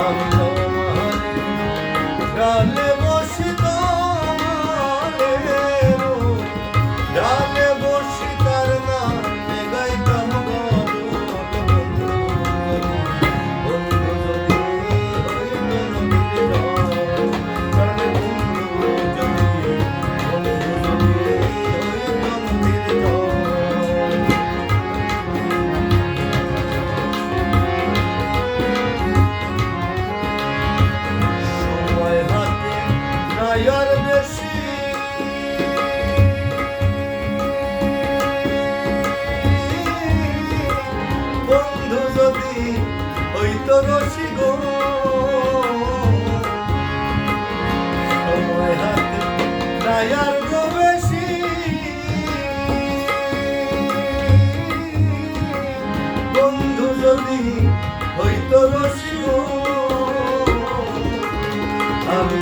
আমি তোমারে ডালে বসি তোমারে ডালে বসি তার নামে গাইতাম বন্ধু যদি হইতো নদীর জল প্রাণে বন্ধু যদি হইতো নদীর জল আর বেশি বন্ধু যদি হইতো রসি গো সময় হাতে নাই আর গো বেশি বন্ধু যদি হইতো রসি গো আমি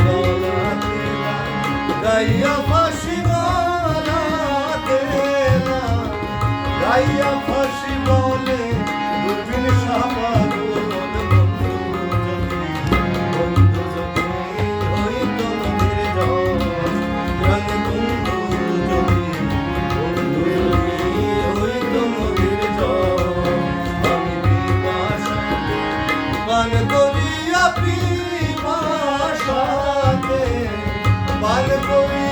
গাইয়া ফাঁসি বলাতে না গাইয়া ফাঁসি বলে দুর্বিন সামাগল বন্ধু যদি হইতো নদীর জল প্রাণে বন্ধু যদি হইতো নদীর জল আমি পিপাসাতে পান করিয়া পিপাসাতে পান করি